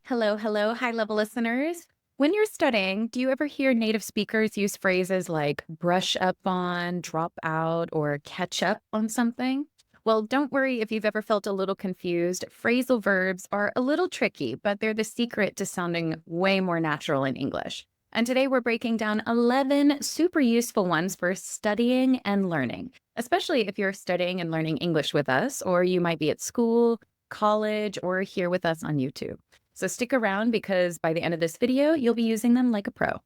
Hello, hello, high level listeners. When you're studying, do you ever hear native speakers use phrases like brush up on, drop out, or catch up on something? Well, don't worry if you've ever felt a little confused. Phrasal verbs are a little tricky, but they're the secret to sounding way more natural in English. And today we're breaking down 11 super useful ones for studying and learning, especially if you're studying and learning English with us, or you might be at school, college, or here with us on YouTube. So stick around because by the end of this video, you'll be using them like a pro.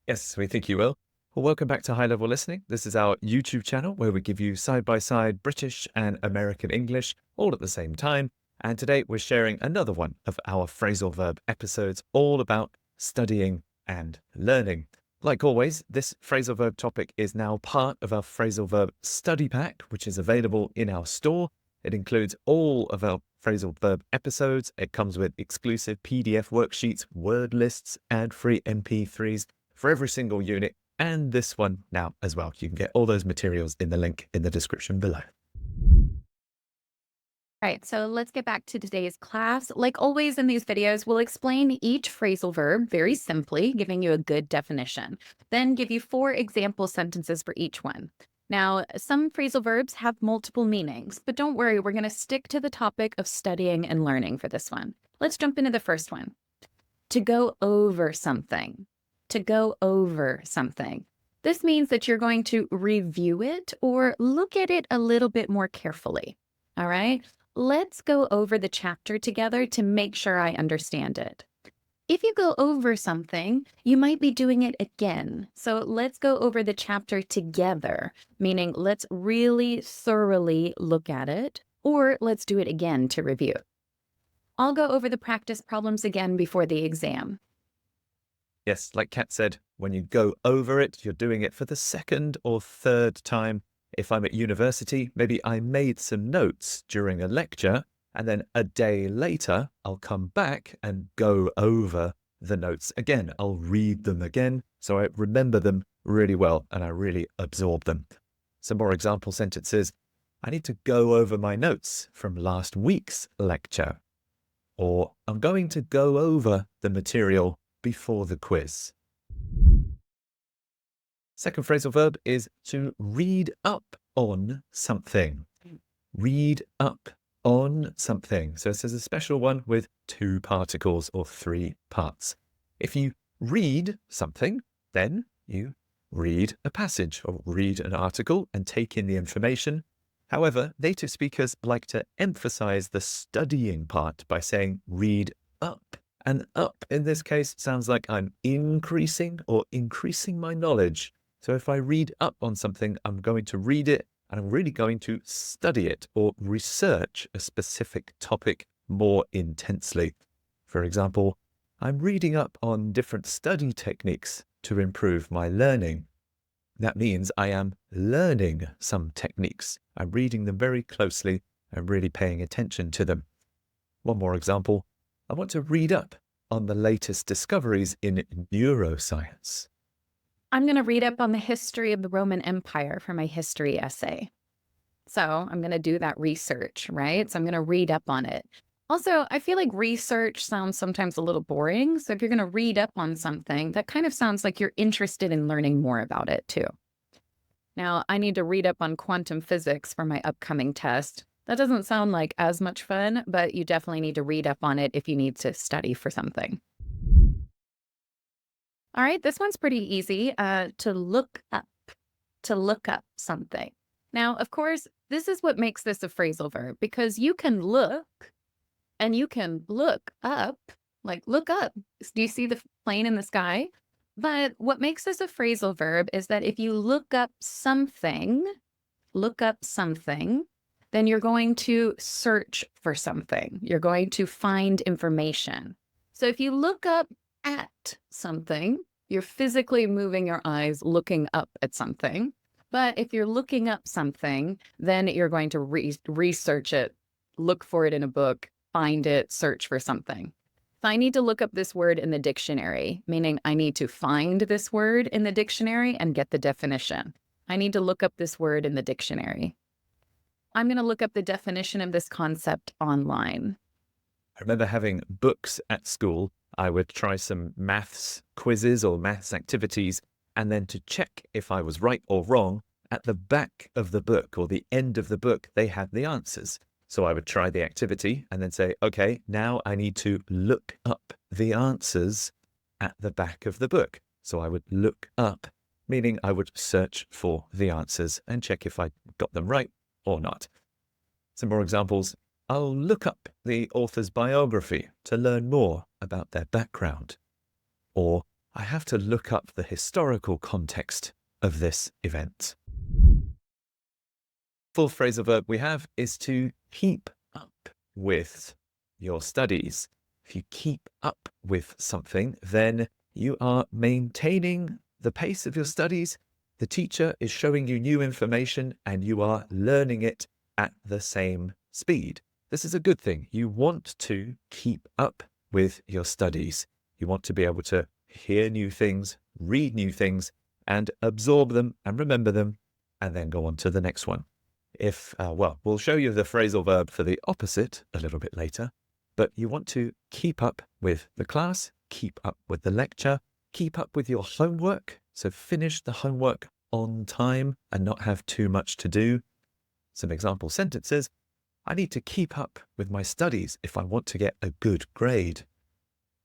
Yes, we think you will. Well, welcome back to High Level Listening. This is our YouTube channel where we give you side-by-side British and American English all at the same time. And today we're sharing another one of our phrasal verb episodes all about studying and learning. Like always, this phrasal verb topic is now part of our phrasal verb study pack, which is available in our store. It includes all of our phrasal verb episodes. It comes with exclusive PDF worksheets, word lists, ad-free MP3s for every single unit, and this one now as well. You can get all those materials in the link in the description below. All right, so let's get back to today's class. Like always in these videos, we'll explain each phrasal verb very simply, giving you a good definition. Then give you 4 example sentences for each one. Now, some phrasal verbs have multiple meanings, but don't worry, we're going to stick to the topic of studying and learning for this one. Let's jump into the first one. To go over something. To go over something. This means that you're going to review it or look at it a little bit more carefully. All right? Let's go over the chapter together to make sure I understand it. If you go over something, you might be doing it again. So let's go over the chapter together, meaning let's really thoroughly look at it, or let's do it again to review. I'll go over the practice problems again before the exam. Yes, like Kat said, when you go over it, you're doing it for the second or third time. If I'm at university, maybe I made some notes during a lecture, and then a day later, I'll come back and go over the notes again. I'll read them again, so I remember them really well and I really absorb them. Some more example sentences. I need to go over my notes from last week's lecture. Or I'm going to go over the material before the quiz. Second phrasal verb is to read up on something. Read up on something. So this is a special one with 2 particles or 3 parts. If you read something, then you read a passage or read an article and take in the information. However, native speakers like to emphasize the studying part by saying read up. And up in this case sounds like I'm increasing my knowledge. So if I read up on something, I'm going to read it and I'm really going to study it or research a specific topic more intensely. For example, I'm reading up on different study techniques to improve my learning. That means I am learning some techniques. I'm reading them very closely and really paying attention to them. One more example. I want to read up on the latest discoveries in neuroscience. I'm going to read up on the history of the Roman Empire for my history essay. So I'm going to do that research, right? So I'm going to read up on it. Also, I feel like research sounds sometimes a little boring. So if you're going to read up on something, that kind of sounds like you're interested in learning more about it too. Now, I need to read up on quantum physics for my upcoming test. That doesn't sound like as much fun, but you definitely need to read up on it if you need to study for something. All right, this one's pretty easy. To look up something. Now, of course, this is what makes this a phrasal verb because you can look and you can look up, like look up. Do you see the plane in the sky? But what makes this a phrasal verb is that if you look up something, then you're going to search for something. You're going to find information. So if you look up at something, you're physically moving your eyes looking up at something. But if you're looking up something, then you're going to research it, look for it in a book, find it, search for something. If I need to look up this word in the dictionary, meaning I need to find this word in the dictionary and get the definition. I need to look up this word in the dictionary. I'm going to look up the definition of this concept online. I remember having books at school. I would try some maths quizzes or maths activities, and then to check if I was right or wrong, at the back of the book or the end of the book, they had the answers. So I would try the activity and then say, okay, now I need to look up the answers at the back of the book. So I would look up, meaning I would search for the answers and check if I got them right or not. Some more examples. I'll look up the author's biography to learn more about their background. Or I have to look up the historical context of this event. Full phrasal verb we have is to keep up with your studies. If you keep up with something, then you are maintaining the pace of your studies. The teacher is showing you new information and you are learning it at the same speed. This is a good thing. You want to keep up with your studies. You want to be able to hear new things, read new things, and absorb them and remember them, and then go on to the next one. We'll show you the phrasal verb for the opposite a little bit later, but you want to keep up with the class, keep up with the lecture, keep up with your homework. So finish the homework on time and not have too much to do. Some example sentences. I need to keep up with my studies if I want to get a good grade.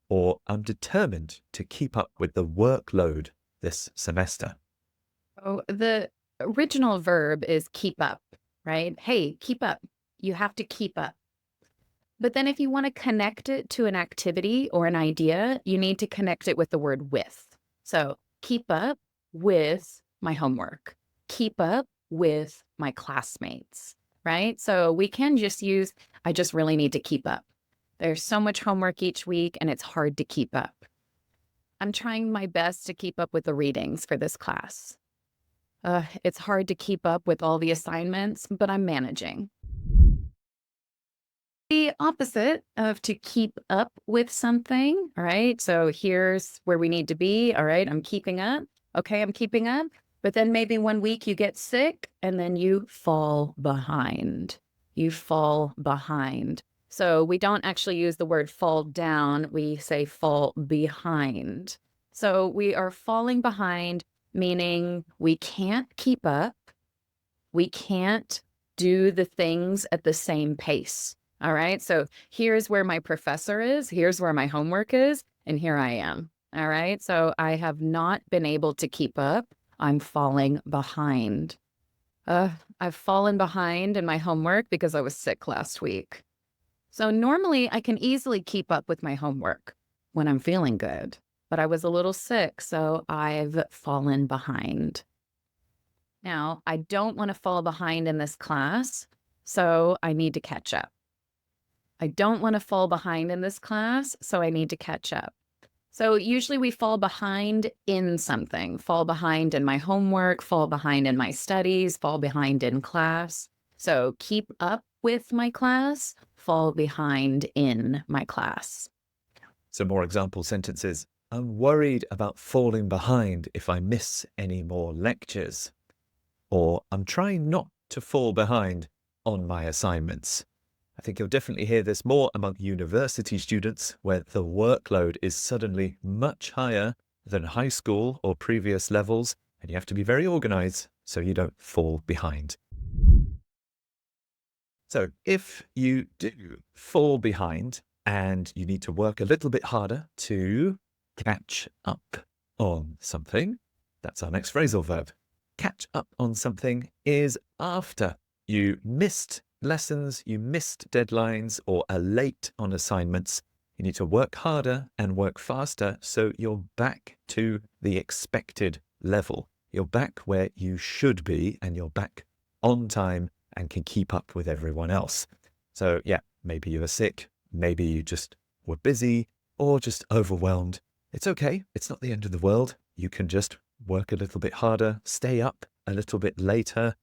Or I'm determined to keep up with the workload this semester. Oh, the original verb is keep up, right? Hey, keep up. You have to keep up. But then if you want to connect it to an activity or an idea, you need to connect it with the word with. So keep up with my homework. Keep up with my classmates, right? So we can just use, I just really need to keep up. There's so much homework each week and it's hard to keep up. I'm trying my best to keep up with the readings for this class. It's hard to keep up with all the assignments, but I'm managing. The opposite of to keep up with something, all right? So here's where we need to be, all right? I'm keeping up. Okay, I'm keeping up. But then maybe one week you get sick and then you fall behind. You fall behind. So we don't actually use the word fall down. We say fall behind. So we are falling behind, meaning we can't keep up. We can't do the things at the same pace. All right. So here's where my professor is. Here's where my homework is. And here I am. All right. So I have not been able to keep up. I'm falling behind. I've fallen behind in my homework because I was sick last week. So normally I can easily keep up with my homework when I'm feeling good, but I was a little sick, so I've fallen behind. Now, I don't want to fall behind in this class, so I need to catch up. I don't want to fall behind in this class, so I need to catch up. So usually we fall behind in something, fall behind in my homework, fall behind in my studies, fall behind in class. So keep up with my class, fall behind in my class. Some more example sentences. I'm worried about falling behind if I miss any more lectures. Or I'm trying not to fall behind on my assignments. I think you'll definitely hear this more among university students where the workload is suddenly much higher than high school or previous levels, and you have to be very organized so you don't fall behind. So if you do fall behind and you need to work a little bit harder to catch up on something, that's our next phrasal verb. Catch up on something is after you missed lessons, you missed deadlines, or are late on assignments. You need to work harder and work faster so you're back to the expected level. You're back where you should be and you're back on time and can keep up with everyone else. So yeah, maybe you were sick, maybe you just were busy or just overwhelmed. It's okay. It's not the end of the world. You can just work a little bit harder, stay up a little bit later,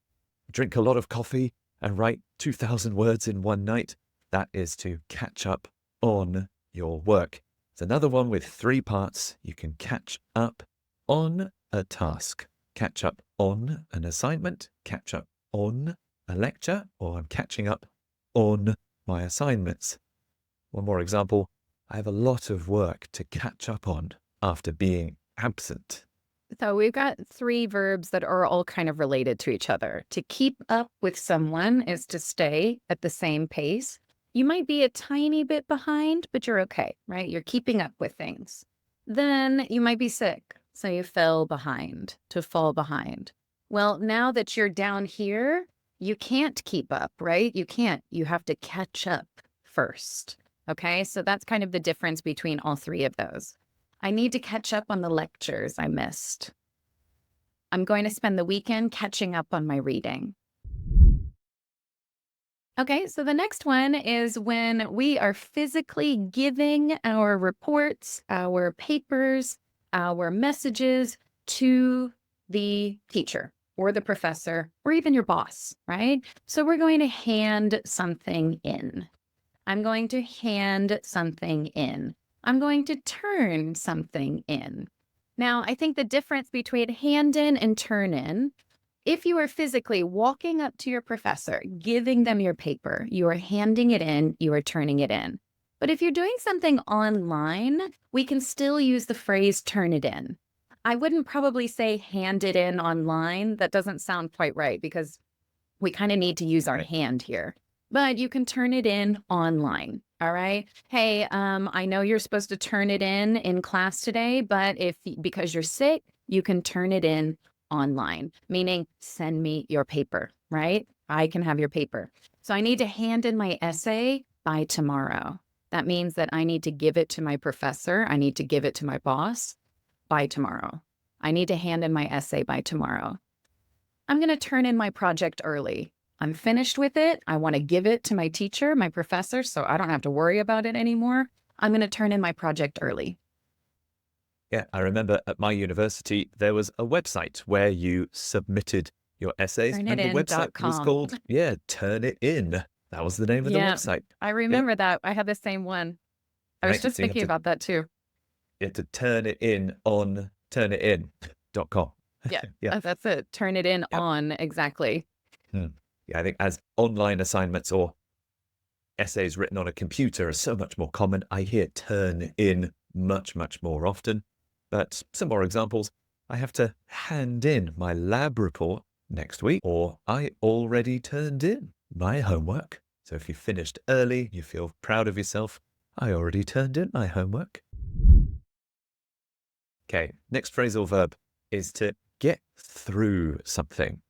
drink a lot of coffee and write 2,000 words in one night. That is to catch up on your work. It's another one with 3 parts. You can catch up on a task, catch up on an assignment, catch up on a lecture, or I'm catching up on my assignments. One more example. I have a lot of work to catch up on after being absent. So we've got three verbs that are all kind of related to each other. To keep up with someone is to stay at the same pace. You might be a tiny bit behind, but you're okay, right? You're keeping up with things. Then you might be sick, so you fell behind, to fall behind. Well, now that you're down here, you can't keep up, right? You can't. You have to catch up first. Okay, so that's kind of the difference between all three of those. I need to catch up on the lectures I missed. I'm going to spend the weekend catching up on my reading. Okay, so the next one is when we are physically giving our reports, our papers, our messages to the teacher or the professor or even your boss, right? So we're going to hand something in. I'm going to hand something in. I'm going to turn something in. Now, I think the difference between hand in and turn in, if you are physically walking up to your professor, giving them your paper, you are handing it in, you are turning it in. But if you're doing something online, we can still use the phrase turn it in. I wouldn't probably say hand it in online. That doesn't sound quite right because we kind of need to use our Right. hand here. But you can turn it in online. All right. Hey, I know you're supposed to turn it in class today, but because you're sick, you can turn it in online, meaning send me your paper, right? I can have your paper. So I need to hand in my essay by tomorrow. That means that I need to give it to my professor. I need to give it to my boss by tomorrow. I need to hand in my essay by tomorrow. I'm going to turn in my project early. I'm finished with it. I want to give it to my teacher, my professor, so I don't have to worry about it anymore. I'm going to turn in my project early. Yeah, I remember at my university, there was a website where you submitted your essays, and the website was Turnitin.com. called, Turn It In. That was the name of the Yeah, website. I Yep. remember that. I had the same one. I was Right. just So thinking about that too. you had to turn it in on turnitin.com. Yeah, Yeah. that's it. Turn it in Yep. on exactly. Hmm. Yeah, I think as online assignments or essays written on a computer are so much more common, I hear turn in much, much more often. But some more examples. I have to hand in my lab report next week, or I already turned in my homework. So if you finished early, you feel proud of yourself. I already turned in my homework. Okay, next phrasal verb is to get through something.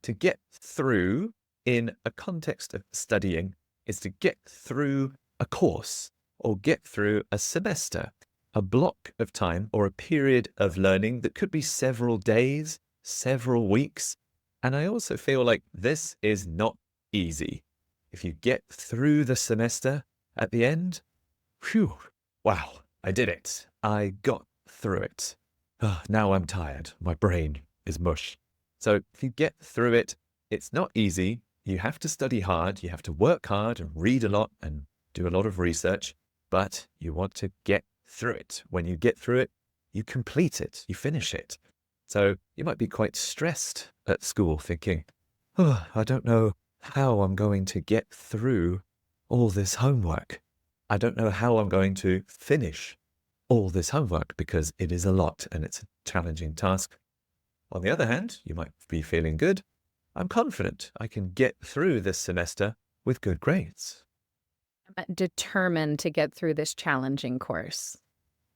To get through in a context of studying is to get through a course or get through a semester, a block of time or a period of learning that could be several days, several weeks. And I also feel like this is not easy. If you get through the semester at the end, phew, wow, I did it. I got through it. Now I'm tired. My brain is mush. So if you get through it, it's not easy. You have to study hard. You have to work hard and read a lot and do a lot of research, but you want to get through it. When you get through it, you complete it, you finish it. So you might be quite stressed at school thinking, I don't know how I'm going to get through all this homework. I don't know how I'm going to finish all this homework because it is a lot and it's a challenging task. On the other hand, you might be feeling good. I'm confident I can get through this semester with good grades. I'm determined to get through this challenging course.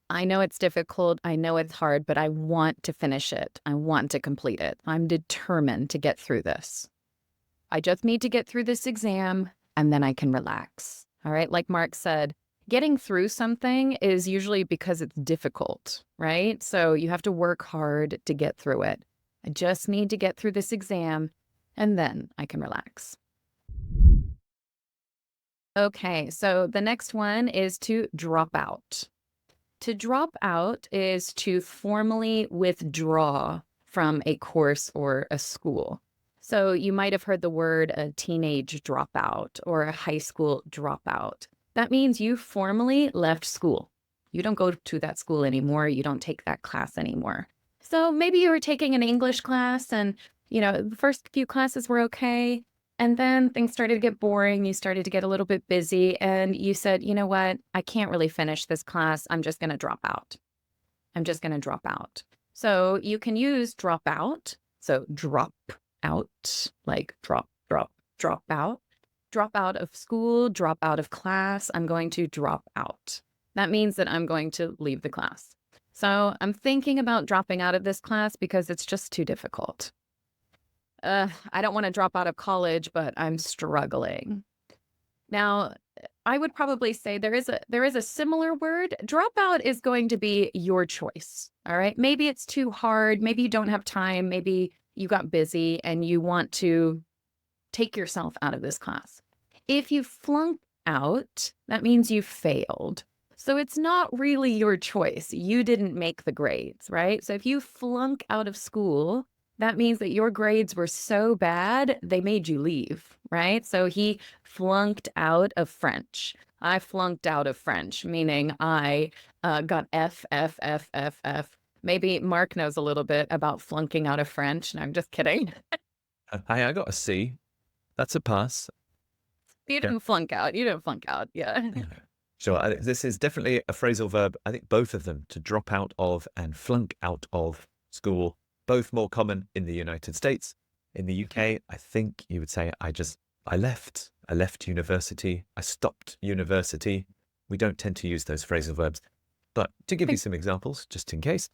I know it's difficult. I know it's hard, but I want to finish it. I want to complete it. I'm determined to get through this. I just need to get through this exam and then I can relax. All right. Like Mark said, getting through something is usually because it's difficult, right? So you have to work hard to get through it. I just need to get through this exam and then I can relax. Okay. So the next one is to drop out. To drop out is to formally withdraw from a course or a school. So you might have heard the word a teenage dropout or a high school dropout. That means you formally left school. You don't go to that school anymore. You don't take that class anymore. So maybe you were taking an English class and, the first few classes were okay. And then things started to get boring. You started to get a little bit busy, and you said, you know what? I can't really finish this class. I'm just going to drop out. I'm just going to drop out. So you can use drop out. So drop out, like drop out. Drop out of school, drop out of class. I'm going to drop out. That means that I'm going to leave the class. So I'm thinking about dropping out of this class because it's just too difficult. I don't want to drop out of college, but I'm struggling. Now, I would probably say there is a similar word. Dropout is going to be your choice. All right. Maybe it's too hard. Maybe you don't have time. Maybe you got busy and you want to take yourself out of this class. If you flunk out, that means you failed. So it's not really your choice. You didn't make the grades, right? So if you flunk out of school, that means that your grades were so bad, they made you leave, right? So he flunked out of French. I flunked out of French, meaning I got F, F, F, F, F. Maybe Mark knows a little bit about flunking out of French. No, I'm just kidding. Hey, I got a C. That's a pass. You Yeah. didn't flunk out. You didn't flunk out. Yeah. Sure. This is definitely a phrasal verb. I think both of them, to drop out of and flunk out of school, both more common in the United States. In the UK, I think you would say I left. I left university. I stopped university. We don't tend to use those phrasal verbs. But to give you some examples, just in case,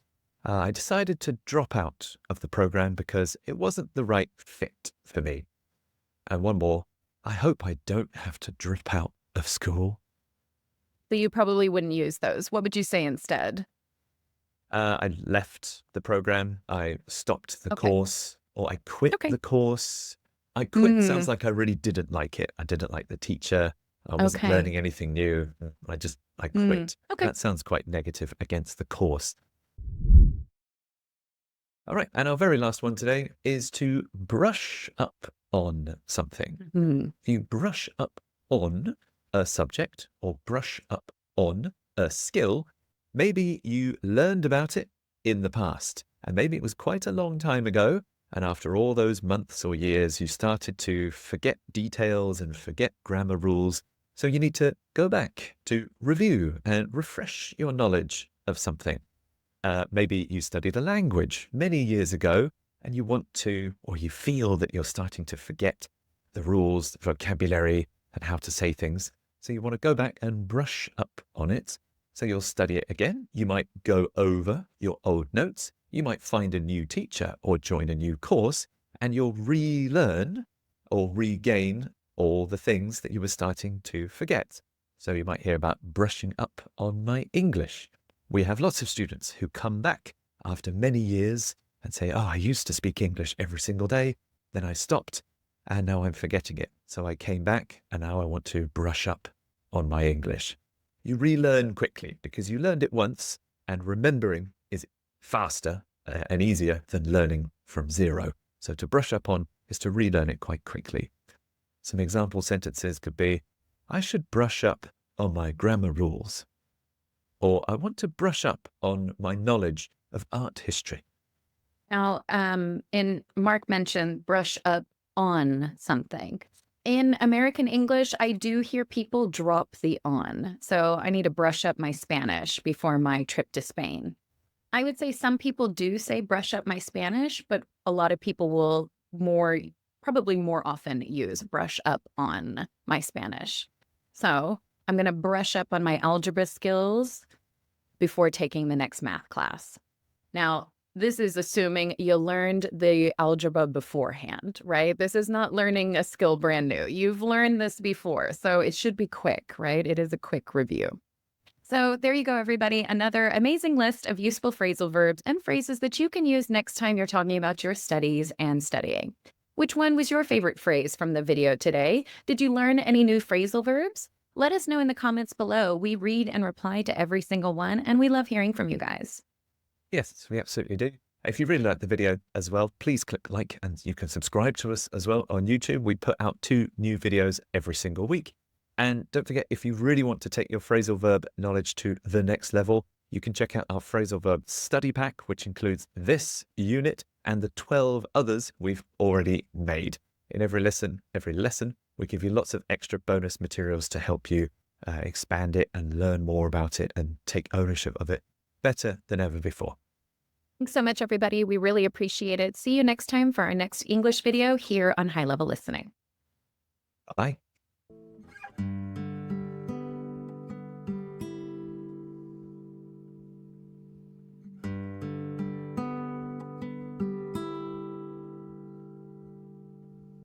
I decided to drop out of the program because it wasn't the right fit for me. And one more, I hope I don't have to drop out of school. So you probably wouldn't use those. What would you say instead? I left the program. I stopped the Okay. course, or I quit Okay. the course. I quit Mm, sounds like I really didn't like it. I didn't like the teacher. I wasn't okay. learning anything new. I Mm, quit. okay. That sounds quite negative against the course. All right. And our very last one today is to brush up on something. Mm. If you brush up on a subject or brush up on a skill, maybe you learned about it in the past, and maybe it was quite a long time ago. And after all those months or years, you started to forget details and forget grammar rules. So you need to go back to review and refresh your knowledge of something. Maybe you studied a language many years ago and you want to, or you feel that you're starting to forget the rules, the vocabulary, and how to say things. So you want to go back and brush up on it. So you'll study it again. You might go over your old notes. You might find a new teacher or join a new course, and you'll relearn or regain all the things that you were starting to forget. So you might hear about brushing up on my English. We have lots of students who come back after many years and say, oh, I used to speak English every single day. Then I stopped and now I'm forgetting it. So I came back and now I want to brush up on my English. You relearn quickly because you learned it once, and remembering is faster and easier than learning from zero. So to brush up on is to relearn it quite quickly. Some example sentences could be, I should brush up on my grammar rules. Or I want to brush up on my knowledge of art history. Now, in Mark mentioned brush up on something. In American English, I do hear people drop the on. So I need to brush up my Spanish before my trip to Spain. I would say some people do say brush up my Spanish, but a lot of people will probably more often use brush up on my Spanish. So I'm going to brush up on my algebra skills before taking the next math class. Now, this is assuming you learned the algebra beforehand, right? This is not learning a skill brand new. You've learned this before, so it should be quick, right? It is a quick review. So there you go, everybody. Another amazing list of useful phrasal verbs and phrases that you can use next time you're talking about your studies and studying. Which one was your favorite phrase from the video today? Did you learn any new phrasal verbs? Let us know in the comments below. We read and reply to every single one, and we love hearing from you guys. Yes, we absolutely do. If you really liked the video as well, please click like, and you can subscribe to us as well on YouTube. We put out 2 new videos every single week. And don't forget, if you really want to take your phrasal verb knowledge to the next level, you can check out our phrasal verb study pack, which includes this unit and the 12 others we've already made. In every lesson, we give you lots of extra bonus materials to help you expand it and learn more about it and take ownership of it better than ever before. Thanks so much, everybody. We really appreciate it. See you next time for our next English video here on High Level Listening. Bye.